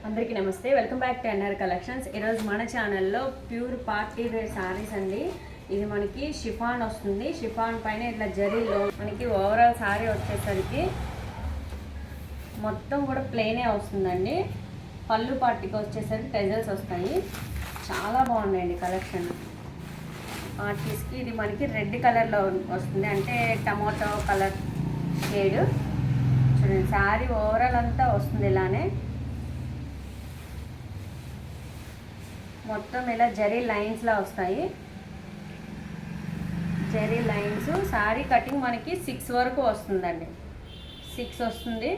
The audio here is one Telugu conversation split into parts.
అందరికీ నమస్తే, welcome back to NR collections. ఈరోజు మన ఛానల్లో ప్యూర్ పార్టీ వేర్ శారీస్ అండి. ఇది మనకి షిఫాన్ వస్తుంది. షిఫాన్ పైన ఇట్లా జరీలో మనకి ఓవరాల్ శారీ వచ్చేసరికి మొత్తం కూడా ప్లెయినే వస్తుందండి. పళ్ళు పార్టీకి వచ్చేసరికి టెజల్స్ వస్తాయి. చాలా బాగున్నాయండి కలెక్షన్. పార్టీస్కి ఇది మనకి రెడ్ కలర్లో వస్తుంది, అంటే టమాటో కలర్ షేడ్. చూడండి, శారీ ఓవరాల్ అంతా వస్తుంది ఇలానే. మొత్తం ఇలా జరీ లైన్స్లా వస్తాయి. జరీ లైన్స్. శారీ కటింగ్ మనకి 6 వరకు వస్తుందండి. 6 వస్తుంది.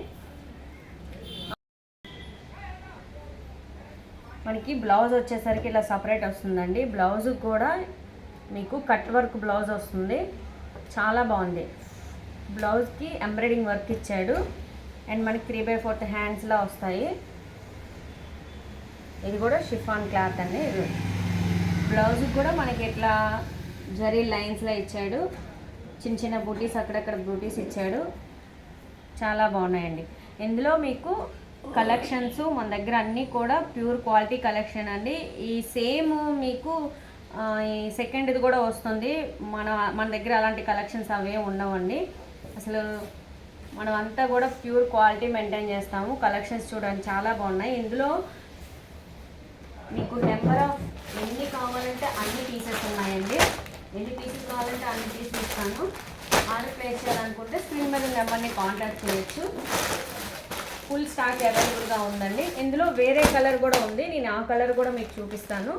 మనకి బ్లౌజ్ వచ్చేసరికి ఇలా సపరేట్ వస్తుందండి. బ్లౌజ్ కూడా మీకు కట్ వర్క్ బ్లౌజ్ వస్తుంది. చాలా బాగుంది. బ్లౌజ్కి ఎంబ్రాయిడింగ్ వర్క్ ఇచ్చాడు. అండ్ మనకి 3/4 హ్యాండ్స్లా వస్తాయి. ఇది కూడా షిఫాన్ క్లాత్ అండి. బ్లౌజ్ కూడా మనకి ఇట్లా జరీ లైన్స్లో ఇచ్చాడు. చిన్న చిన్న బూటీస్, అక్కడక్కడ బూటీస్ ఇచ్చాడు. చాలా బాగున్నాయండి. ఇందులో మీకు కలెక్షన్స్ మన దగ్గర అన్నీ కూడా ప్యూర్ క్వాలిటీ కలెక్షన్ అండి. ఈ సేమ్ మీకు ఈ సెకండ్ ఇది కూడా వస్తుంది. మన దగ్గర అలాంటి కలెక్షన్స్ అవే ఉండవండి. అసలు మనం అంతా కూడా ప్యూర్ క్వాలిటీ మెయింటైన్ చేస్తాము. కలెక్షన్స్ చూడండి, చాలా బాగున్నాయి. ఇందులో మీకు నెంబర్ ఆఫ్ ఎన్ని కావాలంటే అన్ని పీసెస్ ఉన్నాయండి. ఎన్ని పీసెస్ కావాలంటే అన్ని పీసెస్ ఇస్తాను. ఆర్డర్ ప్లేస్ చేయాలనుకుంటే స్క్రీన్ మీద నెంబర్ని కాంటాక్ట్ చేయొచ్చు. ఫుల్ స్టాక్ అవైలబుల్గా ఉందండి. ఇందులో వేరే కలర్ కూడా ఉంది. నేను ఆ కలర్ కూడా మీకు చూపిస్తాను.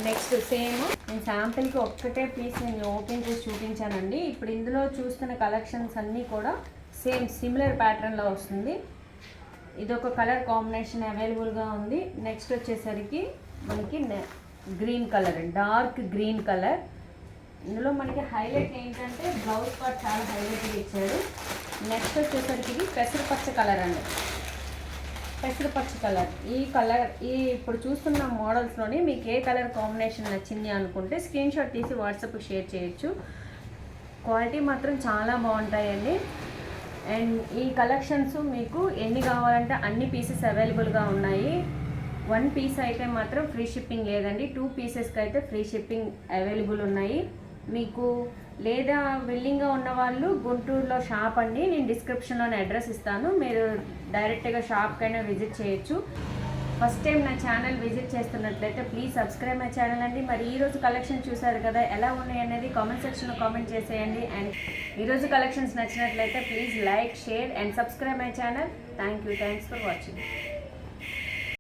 నెక్స్ట్ సేమ్ నేను శాంపిల్కి ఒక్కటే పీస్ నేను ఓపెన్ చేసి చూపించానండి. ఇప్పుడు ఇందులో చూస్తున్న కలెక్షన్స్ అన్నీ కూడా సేమ్ సిమిలర్ ప్యాటర్న్లో వస్తుంది. ఇదొక కలర్ కాంబినేషన్ అవైలబుల్గా ఉంది. నెక్స్ట్ వచ్చేసరికి మనకి green colour, dark green colour. ఇందులో మనకి హైలైట్ ఏంటంటే బ్లౌజ్ పార్ట్ చాలా హైలైట్గా ఇచ్చాడు. నెక్స్ట్ వచ్చేసరికి ఇది పెసరపచ్చ కలర్ అండి. పెసరపచ్చ కలర్. ఈ ఇప్పుడు చూస్తున్న మోడల్స్లోని మీకు ఏ కలర్ కాంబినేషన్ నచ్చింది అనుకుంటే స్క్రీన్ షాట్ తీసి వాట్సాప్కి షేర్ చేయొచ్చు. క్వాలిటీ మాత్రం చాలా బాగుంటాయండి. అండ్ ఈ కలెక్షన్స్ మీకు ఎన్ని కావాలంటే అన్ని పీసెస్ అవైలబుల్గా ఉన్నాయి. 1 పీస్ అయితే మాత్రం ఫ్రీ షిప్పింగ్ లేదండి. 2 పీసెస్కి అయితే ఫ్రీ షిప్పింగ్ అవైలబుల్ ఉన్నాయి. మీకు లేదా విల్లింగ్గా ఉన్న వాళ్ళు గుంటూరులో షాప్ అండి. నేను డిస్క్రిప్షన్లోనే అడ్రస్ ఇస్తాను. మీరు డైరెక్ట్గా షాప్కైనా విజిట్ చేయొచ్చు. ఫస్ట్ టైం నా ఛానల్ విజిట్ చేస్తున్నట్లయితే ప్లీజ్ సబ్స్క్రైబ్ మై ఛానల్ అండి. మరి ఈరోజు కలెక్షన్ చూసారు కదా, ఎలా ఉన్నాయి అనేది కామెంట్ సెక్షన్లో కామెంట్ చేసేయండి. అండ్ ఈరోజు కలెక్షన్స్ నచ్చినట్లయితే please like, share and subscribe my channel. Thanks for watching.